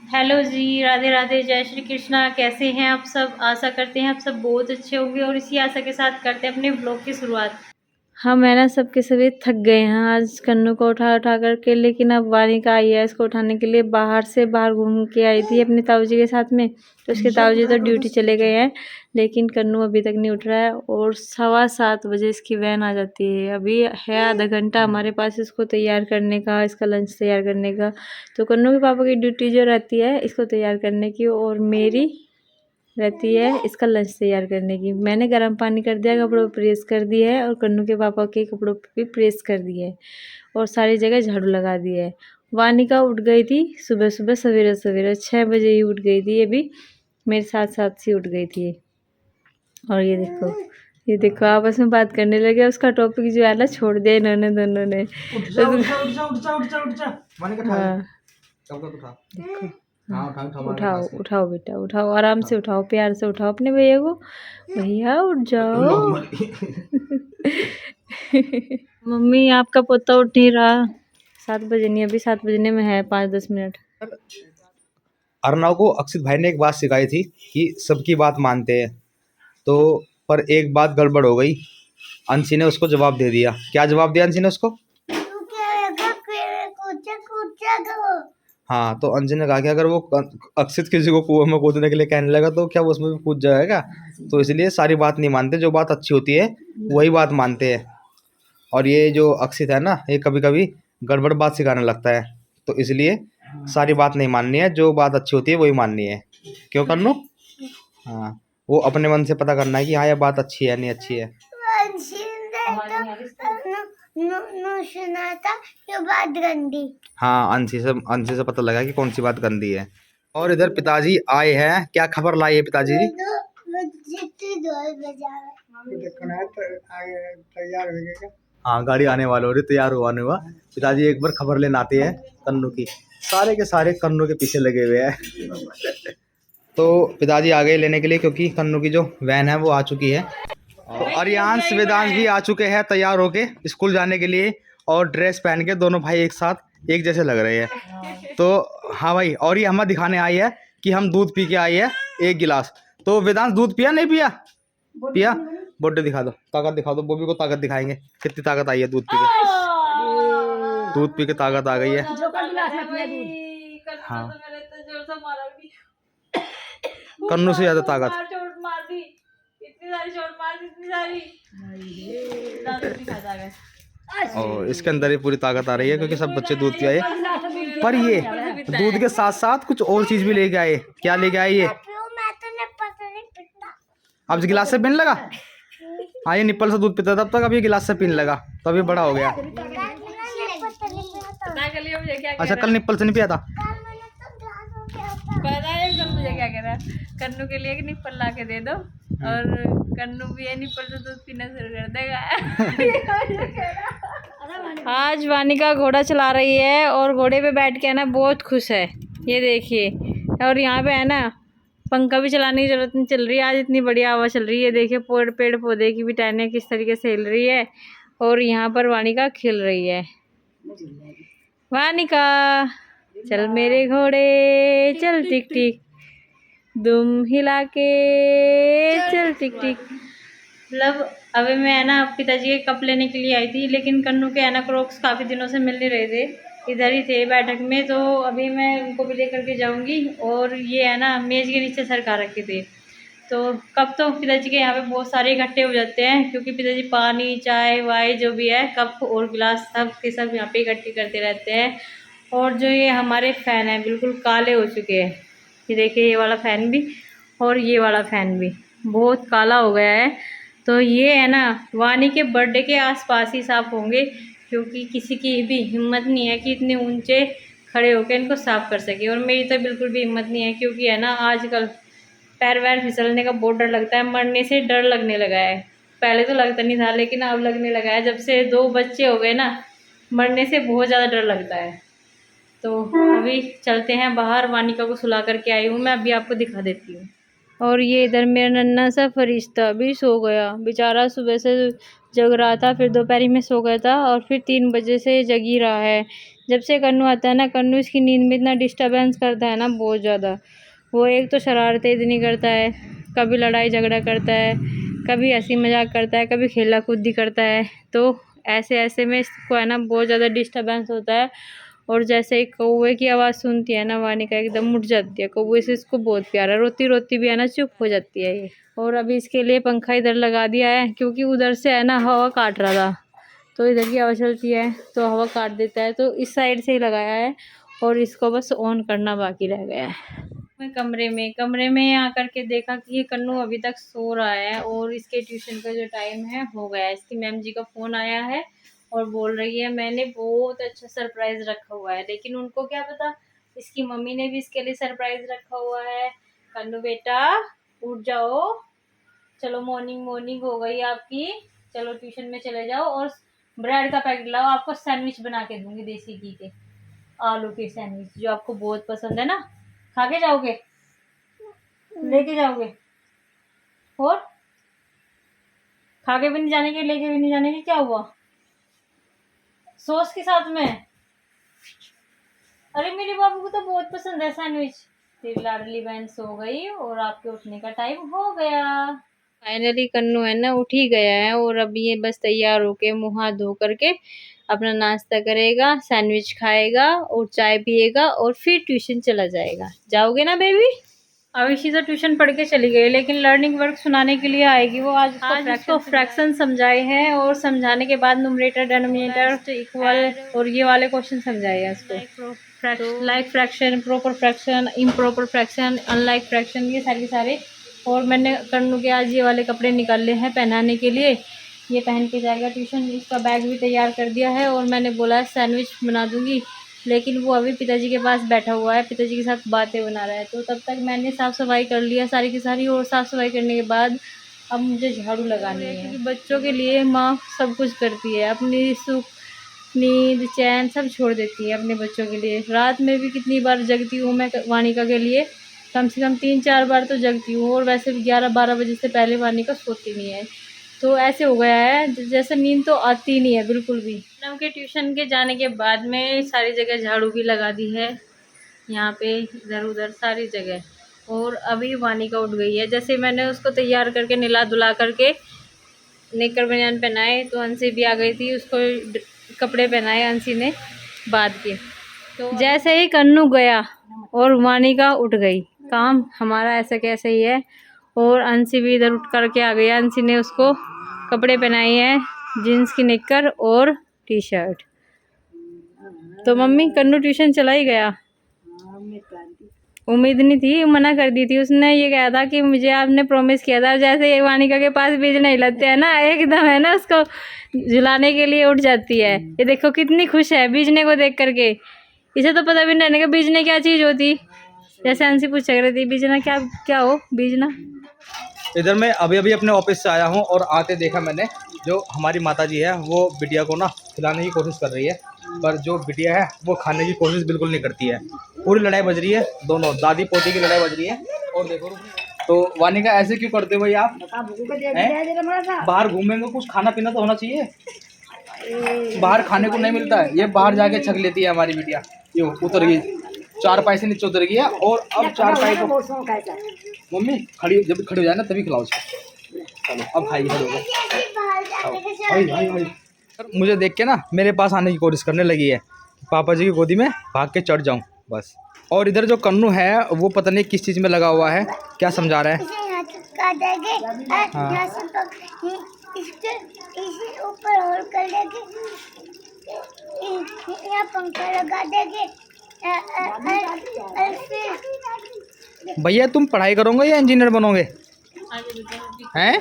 Hello जी, राधे राधे, जय श्री कृष्णा। कैसे हैं आप सब? आशा करते हैं आप सब बहुत अच्छे होंगे और इसी आशा के साथ करते हैं अपने ब्लॉग की शुरुआत। हम है ना सबके सभी थक गए हैं आज कन्नू को उठा उठा करके, लेकिन अब वानिका आई है इसको उठाने के लिए। बाहर घूम के आई थी अपनी ताऊ जी के साथ में, तो उसके ताऊ जी तो ड्यूटी चले गए हैं, लेकिन कन्नू अभी तक नहीं उठ रहा है। और 7:15 इसकी वैन आ जाती है। अभी है आधा घंटा हमारे पास इसको तैयार करने का, इसका लंच तैयार करने का। तो कन्नू के पापा की ड्यूटी जो रहती है इसको तैयार करने की, और मेरी रहती है इसका लंच तैयार करने की। मैंने गर्म पानी कर दिया, कपड़ों पर प्रेस कर दिया है, और कन्नू के पापा के कपड़ों पर भी प्रेस कर दिए है, और सारी जगह झाड़ू लगा दिया है। वानिका उठ गई थी सुबह सुबह, सवेरे सवेरे 6 बजे ही उठ गई थी। अभी मेरे साथ साथ से उठ गई थी। और ये देखो आपस में बात करने लगे। उसका टॉपिक जो है ना छोड़ दिया इन्होंने दोनों ने। हाँ देखो, उठाओ उठाओ बेटा उठाओ, आराम से उठाओ, प्यार से उठाओ अपने भैया को। भैया उठ जाओ। मम्मी आपका पोता उठ नहीं रहा। 7 बजे नहीं, अभी 7 बजने में है 5-10 मिनट। अर्नव को अक्षित भाई ने एक बात सिखाई थी कि सबकी बात मानते हैं, तो पर एक बात गड़बड़ हो गई। अंशी ने उसको जवाब दे दिया। क्या जवाब दिया अंशी ने उसको? हाँ, तो अंशी ने कहा कि अगर वो अक्षित किसी को कुएं में कूदने के लिए कहने लगा तो क्या वो उसमें भी कूद जाएगा? तो इसलिए सारी बात नहीं मानते, जो बात अच्छी होती है वही बात मानते हैं। और ये जो अक्षित है ना, ये कभी कभी गड़बड़ बात सिखाने लगता है, तो इसलिए सारी बात नहीं माननी है, जो बात अच्छी होती है वही माननी है। क्यों कन्नू? हाँ, वो अपने मन से पता करना है कि हाँ ये बात अच्छी है नहीं अच्छी है। बात गंदी। हाँ, अंशी से पता लगा कि कौन सी बात गंदी है। और इधर पिताजी आए हैं, क्या खबर लाई है पिताजी जी? हाँ, गाड़ी आने वाला हो रही, तैयार होने हुआ। पिताजी एक बार खबर लेने आते हैं कन्नू की। सारे के सारे कन्नू के पीछे लगे हुए हैं। तो पिताजी आ गए लेने के लिए, क्योंकि कन्नू की जो वैन है वो आ चुकी है। और अर्यांश वेदांश भी आ चुके हैं तैयार होके स्कूल जाने के लिए, और ड्रेस पहन के दोनों भाई एक साथ एक जैसे लग रहे हैं। तो हाँ भाई, और ये हमें दिखाने आई है कि हम दूध पी के आए हैं 1 गिलास। तो वेदांश दूध पिया नहीं पिया? पिया। बॉडी दिखा दो, ताकत दिखा दो, बॉबी को ताकत दिखाएंगे कितनी ताकत आई है दूध पी के। दूध पी के ताकत आ गई है। हाँ, कन्नू से ज्यादा ताकत। और इसके अंदर ही पूरी ताकत आ रही है, क्योंकि सब बच्चे दूध पियाए। पर ये दूध के साथ साथ कुछ और चीज भी लेके आए। क्या लेके आए ये? अब गिलास से पीने लगा। हाँ, ये निप्पल से दूध पीता था तब तक, अब ये गिलास से पीने लगा, तो अभी बड़ा हो गया। अच्छा, कल निप्पल से नहीं पिया था? पता है कल मुझे क्या कह रहा है, कन्नू के लिए एक निप्पल ला के दे दो, और कन्नू भी ये निप्पल से दूध पीना शुरू कर देगा। आज वानिका घोड़ा चला रही है, और घोड़े पे बैठ के है ना बहुत खुश है, ये देखिए। और यहाँ पे है ना पंखा भी चलाने की जरूरत नहीं चल रही है, आज इतनी बढ़िया हवा चल रही है। देखिए पेड़ पौधे की भी टहनियाँ किस तरीके से हिल रही है, और यहाँ पर वानिका खेल रही है। वानिका चल मेरे घोड़े चल टिक टिक, दुम हिला के चल टिक टिक। मतलब अभी मैं है ना पिताजी के कप लेने के लिए आई थी, लेकिन कन्नू के है ना क्रॉक्स काफ़ी दिनों से मिल नहीं रहे थे, इधर ही थे बैठक में, तो अभी मैं उनको भी लेकर के जाऊंगी। और ये है ना मेज़ के नीचे सरका रखे थे, तो कप तो पिताजी के यहाँ पे बहुत सारे इकट्ठे हो जाते हैं, क्योंकि पिताजी पानी चाय वाय जो भी है कप और गिलास सब के सब यहाँ पे इकट्ठे करते रहते हैं। और जो ये हमारे फ़ैन हैं बिल्कुल काले हो चुके हैं, ये देखिए ये वाला फ़ैन भी और ये वाला फ़ैन भी बहुत काला हो गया है। तो ये है ना वानी के बर्थडे के आसपास ही साफ़ होंगे, क्योंकि किसी की भी हिम्मत नहीं है कि इतने ऊंचे खड़े होकर इनको साफ़ कर सके। और मेरी तो बिल्कुल भी हिम्मत नहीं है, क्योंकि है ना आजकल पैर वैर फिसलने का बहुत डर लगता है, मरने से डर लगने लगा है। पहले तो लगता नहीं था, लेकिन अब लगने लगा है, जब से 2 बच्चे हो गए ना, मरने से बहुत ज़्यादा डर लगता है। तो अभी चलते हैं बाहर, वानिका को सुला करके आई हूँ मैं, अभी आपको दिखा देती हूँ। और ये इधर मेरा नन्ना सा फरिश्ता भी सो गया बेचारा, सुबह से जग रहा था, फिर दोपहर में सो गया था, और फिर 3 बजे से जग ही रहा है। जब से कन्नू आता है ना, कन्नू इसकी नींद में इतना डिस्टर्बेंस करता है ना, बहुत ज़्यादा। वो एक तो शरारतें इतनी करता है, कभी लड़ाई झगड़ा करता है, कभी हंसी मजाक करता है, कभी खेला कूदी करता है। तो ऐसे ऐसे में इसको है ना बहुत ज़्यादा डिस्टर्बेंस होता है। और जैसे ही कौवे की आवाज़ सुनती है ना, वानिका एकदम उठ जाती है। कौवे से इसको बहुत प्यार है, रोती रोती भी है ना चुप हो जाती है ये। और अभी इसके लिए पंखा इधर लगा दिया है, क्योंकि उधर से है ना हवा काट रहा था, तो इधर की हवा चलती है तो हवा काट देता है, तो इस साइड से ही लगाया है। और इसको बस ऑन करना बाकी रह गया है। मैं कमरे में आकर के देखा कि ये कन्नू अभी तक सो रहा है, और इसके ट्यूशन का जो टाइम है हो गया है। इसकी मैम जी का फ़ोन आया है और बोल रही है मैंने बहुत अच्छा सरप्राइज़ रखा हुआ है। लेकिन उनको क्या पता, इसकी मम्मी ने भी इसके लिए सरप्राइज़ रखा हुआ है। कन्नू बेटा उठ जाओ, चलो मॉर्निंग हो गई आपकी, चलो ट्यूशन में चले जाओ। और ब्रेड का पैकेट लाओ, आपको सैंडविच बना के दूंगी देसी घी के, आलू के सैंडविच जो आपको बहुत पसंद है ना। खा के जाओगे, लेके जाओगे? और खा के भी नहीं जाने के, लेके भी नहीं जाने के, क्या हुआ? सॉस के साथ में? अरे मेरे बाबू को तो बहुत पसंद है सैंडविच। तेरी लाडली बहन सो गई और आपके उठने का टाइम हो गया। फाइनली कन्नू है ना उठ ही गया है, और अभी ये बस तैयार होके मुँह हाथ धो करके अपना नाश्ता करेगा, सैंडविच खाएगा और चाय पिएगा, और फिर ट्यूशन चला जाएगा। जाओगे ना बेबी? अविशी तो ट्यूशन पढ़ के चली गई, लेकिन लर्निंग वर्क सुनाने के लिए आएगी वो। आज उसको फ्रैक्शन समझाए हैं, और समझाने के बाद न्यूमरेटर, डिनोमिनेटर, इक्वल और ये वाले क्वेश्चन समझाए उसको। Like fraction, proper fraction, improper fraction, unlike fraction, ये सारे। और मैंने कन्नू के आज ये वाले कपड़े निकाले हैं पहनाने के लिए, ये पहन के जाएगा ट्यूशन। इसका बैग भी तैयार कर दिया है, और मैंने बोला सैंडविच बना दूंगी, लेकिन वो अभी पिताजी के पास बैठा हुआ है, पिताजी के साथ बातें बना रहा है। तो तब तक मैंने साफ़ सफाई कर लिया सारी की सारी, और साफ़ सफाई करने के बाद अब मुझे झाड़ू लगानी है, क्योंकि बच्चों के लिए माँ सब कुछ करती है, अपनी सुख, नींद, चैन सब छोड़ देती है अपने बच्चों के लिए। रात में भी कितनी बार जगती हूँ मैं वानिका के लिए, कम से कम 3-4 बार तो जगती हूँ, और वैसे 11-12 बजे से पहले वानिका सोती नहीं है। तो ऐसे हो गया है जैसे नींद तो आती नहीं है बिल्कुल भी। मैडम के ट्यूशन के जाने के बाद में सारी जगह झाड़ू भी लगा दी है, यहाँ पे इधर उधर सारी जगह। और अभी वानिका उठ गई है, जैसे मैंने उसको तैयार करके नहला धुला करके नेकर बनियान पहनाए, तो अंशी भी आ गई थी, उसको कपड़े पहनाए अंशी ने बाद के। तो जैसे ही कन्नू गया और वानिका उठ गई, काम हमारा ऐसा कैसे ही है। और अंशी भी इधर उठ करके आ गई, अंशी ने उसको कपड़े पहनाए हैं, जीन्स की निक्कर और टी शर्ट। तो मम्मी कन्नू ट्यूशन चला ही गया? उम्मीद नहीं थी, मना कर दी थी उसने, ये कहा था कि मुझे आपने प्रॉमिस किया था। जैसे ये वानिका के पास बीज नहीं लगते हैं ना, एकदम है ना उसको झुलाने के लिए उठ जाती है। ये देखो कितनी खुश है बीजने को देख करके, इसे तो पता भी नहीं रहने का बीजने क्या चीज़ होती। जैसे अंशी पूछ रही थी बीजना क्या हो बीजना। इधर मैं अभी अपने ऑफिस से आया हूँ, और आते देखा मैंने जो हमारी माता जी है वो बिटिया को ना खिलाने की कोशिश कर रही है, पर जो बिटिया है वो खाने की कोशिश बिल्कुल नहीं करती है। पूरी लड़ाई बज रही है, दोनों दादी पोती की लड़ाई बज रही है। और देखो तो वानिका ऐसे क्यों करते हो भाई आप? बाहर घूमेंगे, कुछ खाना पीना तो होना चाहिए, बाहर खाने को नहीं मिलता है। ये बाहर जाके छक लेती है हमारी बिटिया, ये उतर गई 4 पाई से नीचे उतर गई है, और अब 4 पाई को मम्मी जब खड़ी हो जाए ना तभी खिलाओ उसको। चलो अब भाई खड़े हो गए। मुझे देख के ना मेरे पास आने की कोशिश करने लगी है, पापा जी की गोदी में भाग के चढ़ जाऊं बस। और इधर जो कन्नू है वो पता नहीं किस चीज़ में लगा हुआ है, क्या समझा रहा है। हाँ। ऊपर होल कर देंगे, यहाँ पंखा लगा देंगे। भैया तुम पढ़ाई करोगे या इंजीनियर बनोगे? हैं?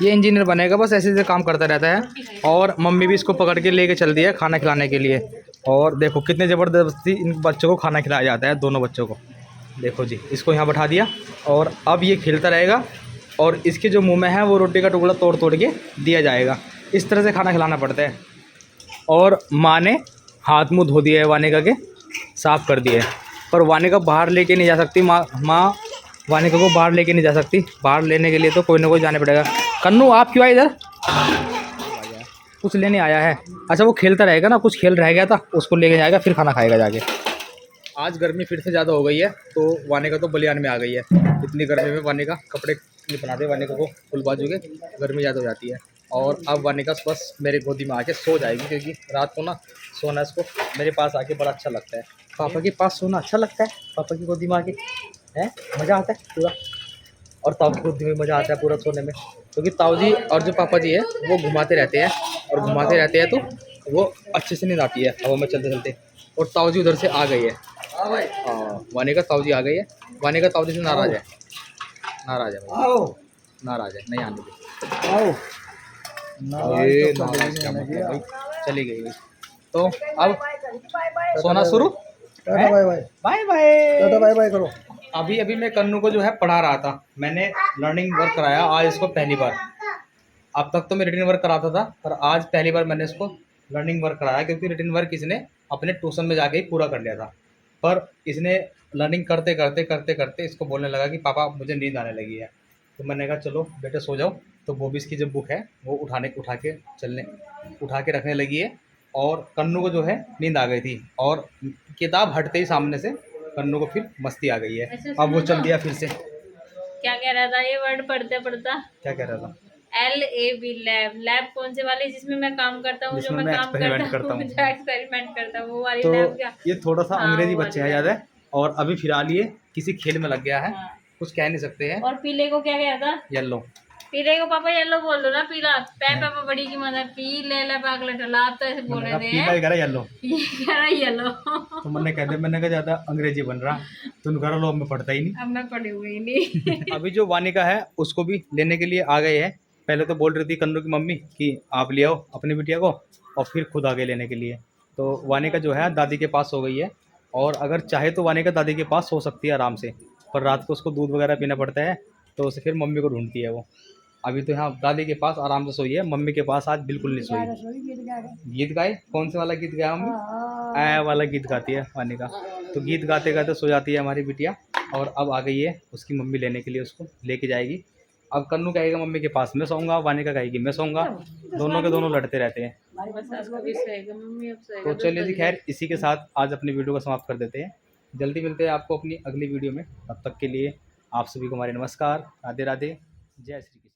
ये इंजीनियर बनेगा, बस ऐसे ऐसे काम करता रहता है। और मम्मी भी इसको पकड़ के लेके चल दी है खाना खिलाने के लिए। और देखो कितने ज़बरदस्ती इन बच्चों को खाना खिलाया जाता है, दोनों बच्चों को। देखो जी, इसको यहाँ बैठा दिया, और अब ये खेलता रहेगा, और इसके जो मुंह में है वो रोटी का टुकड़ा तोड़ तोड़ के दिया जाएगा। इस तरह से खाना खिलाना पड़ता है। और माँ ने हाथ मुँह धो दिया है वानिका के, साफ़ कर दिए, पर वानिका बाहर लेके नहीं जा सकती। माँ वानिका को बाहर लेके नहीं जा सकती, बाहर लेने के लिए तो कोई ना कोई जाने पड़ेगा। कन्नू आप क्यों आए इधर? कुछ लेने आया है। अच्छा वो खेलता रहेगा ना, कुछ खेल रह गया था उसको लेके जाएगा, फिर खाना खाएगा जाके। आज गर्मी फिर से ज़्यादा हो गई है, तो वानिका तो बलियान में आ गई है। इतनी गर्मी में वानिका कपड़े नहीं बनाते, वानिका को फुल बाजू के गर्मी ज़्यादा हो जाती है। और अब वानिका बस मेरे गोदी में आके सो जाएगी, क्योंकि रात को ना सोना इसको मेरे पास आके बड़ा अच्छा लगता है। पापा के पास सोना अच्छा लगता है, पापा की गोदी में आके है मज़ा आता है पूरा। और ताऊ की गोदी में मज़ा आता है पूरा सोने में, क्योंकि ताऊ जी और जो पापा जी है वो घुमाते रहते हैं, और घुमाते रहते हैं तो वो अच्छे से नींद आती है हवा में चलते चलते। और ताऊ जी उधर से आ गई है। हाँ वानिका ताऊ जी आ गई है। वानिका ताऊ जी से नाराज़ है, नाराज़ है भाई, नाराज़ है, नहीं आने दे। ये नाराज़ क्या मतलब भाई, चली गई भाई। तो अब सोना शुरू, tata bye bye, bye bye, tata bye bye करो। अभी अभी मैं कन्नू को जो है पढ़ा रहा था, मैंने लर्निंग वर्क कराया आज इसको पहली बार। अब तक तो मैं रिटन वर्क कराता था, पर आज पहली बार मैंने इसको लर्निंग वर्क कराया, क्योंकि रिटन वर्क इसने अपने ट्यूशन में जाके ही पूरा कर लिया था। पर इसने लर्निंग करते करते करते करते इसको बोलने लगा कि पापा मुझे नींद आने लगी है। तो मैंने कहा चलो बेटे सो जाओ। तो बॉबिस की जो बुक है वो उठा के रखने लगी है, और कन्नू को जो है नींद आ गई थी, और किताब हटते ही सामने से कन्नू को फिर मस्ती आ गई है। अच्छा, अब वो सुनो चल तो। दिया फिर से। क्या कह रहा था ये वर्ड पढ़ते पढ़ता? क्या कह रहा था? LAB, lab. लैब कौन से वाली, जिसमें मैं काम करता हूँ, जो जिसमें मैं मैं काम एक्सपेरिमेंट करता करता हूँ, हूँ। जो एक्सपेरिमेंट करता हूँ, वो वाली तो लैब क्या? ये थोड़ा सा हाँ, अंग्रेजी वो बच्चे वाली हैं लैब। ज़्यादा, और अभी फिलहाल ये किसी खेल में लग गया है, हाँ। कुछ कह नहीं सकते हैं। और पीले को क्या कह रहा था? येलो। पीले को पापा येलो बोल दो ना, पीला। पापा बड़ी की मदर पी ले ले पागल ठला, आप तो ऐसे बोल मैंने रहे कहा थे। पीला ही कह रहा येलो, ये कह रहा येलो। तो मैंने कह दिया, मैंने कहा ज़्यादा अंग्रेजी बन रहा, तुम करो लो, मैं पढ़ता ही नहीं। अब मैं पढ़ी हुई नहीं। अभी जो वानिका है उसको भी लेने के लिए आ गए हैं। पहले तो बोल रही थी कन्नू की मम्मी कि आप ले आओ अपनी बिटिया को, और फिर खुद आ गए लेने के लिए। तो वानिका जो है दादी के पास हो गई है, और अगर चाहे तो वानिका दादी के पास सो सकती है आराम से, पर रात को उसको दूध वगैरह पीना पड़ता है, तो उसे फिर मम्मी को ढूंढती है वो। अभी तो यहाँ दादी के पास आराम से सोई है, मम्मी के पास आज बिल्कुल नहीं सोई। गीत गाए? कौन से वाला गीत गाया मम्मी? ऐ वाला गीत गाती है वानिका। तो गीत गाते गाते सो जाती है हमारी बिटिया। और अब आ गई है उसकी मम्मी लेने के लिए, उसको लेके जाएगी। अब कन्नू कहेगा मम्मी के पास मैं सोऊंगा, वानिका कहेगी मैं सोऊंगा, दोनों के दोनों लड़ते रहते हैं। बस अब भी सोएगा मम्मी, अब सोएगा। तो चलिए जी, खैर इसी के साथ आज अपनी वीडियो को समाप्त कर देते हैं। जल्दी मिलते हैं आपको अपनी अगली वीडियो में, तब तक के लिए आप सभी को हमारे नमस्कार, राधे राधे, जय श्री कृष्ण।